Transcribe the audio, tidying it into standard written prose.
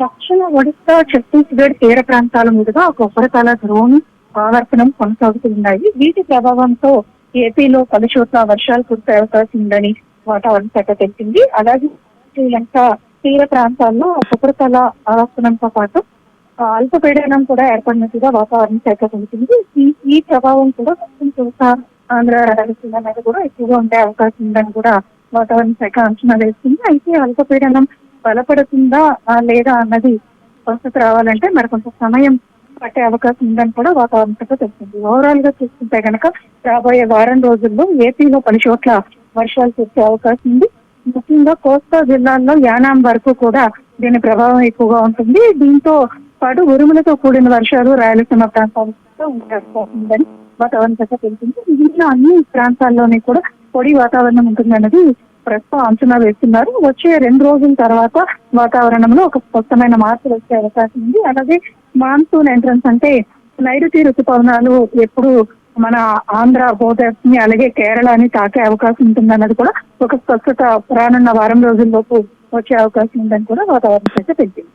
దక్షిణ ఒడిశా, ఛత్తీస్గఢ్ తీర ప్రాంతాల మీదుగా ఒక ఉపరితల ద్రోణి ఆవర్తనం కొనసాగుతున్నాయి. వీటి ప్రభావంతో ఏపీలో పలు చోట్ల వర్షాలు కురిసే అవకాశం ఉందని వాతావరణ శాఖ తెలిపింది. అలాగే శ్రీలంక తీర ప్రాంతాల్లో ఉపరితల ఆవర్తనంతో పాటు అల్పపీడనం కూడా ఏర్పడినట్టుగా వాతావరణ శాఖ తెలిపింది. ఈ ప్రభావం కూడా దక్షిణ కోస్తా, ఆంధ్ర, రాయలసీమ మీద కూడా ఎక్కువగా ఉండే అవకాశం ఉందని కూడా వాతావరణ శాఖ అంచనా వేస్తుంది. అయితే అల్పపీడనం బలపడుతుందా లేదా అన్నది స్పష్టత రావాలంటే మరికొంత సమయం పట్టే అవకాశం ఉందని కూడా వాతావరణ శాఖ తెలిసింది. ఓవరాల్ గా చూసుకుంటే కనుక రాబోయే వారం రోజుల్లో ఏపీలో పలు చోట్ల వర్షాలు కురిసే అవకాశం ఉంది. ముఖ్యంగా కోస్తా జిల్లాల్లో యానాం వరకు కూడా దీని ప్రభావం ఎక్కువగా ఉంటుంది. దీంతో పాటు ఉరుములతో కూడిన వర్షాలు రాయలసీమ ప్రాంతాల్లో ఉండే అవకాశం ఉందని వాతావరణ శాఖ తెలిసింది. మిగిలిన అన్ని ప్రాంతాల్లోనే కూడా పొడి వాతావరణం ఉంటుందన్నది ప్రస్తుతం అంచనా వేస్తున్నారు. వచ్చే 2 రోజుల తర్వాత వాతావరణంలో ఒక స్పష్టమైన మార్పులు వచ్చే అవకాశం ఉంది. అలాగే మాన్సూన్ ఎంట్రన్స్ అంటే నైరుతి ఋతుపవనాలు ఎప్పుడు మన ఆంధ్ర, గోదావరి అలాగే కేరళని తాకే అవకాశం ఉంటుందన్నది కూడా ఒక స్పష్టత రానున్న వారం రోజుల్లోపు వచ్చే అవకాశం ఉందని కూడా వాతావరణ శాఖ తెలిపింది.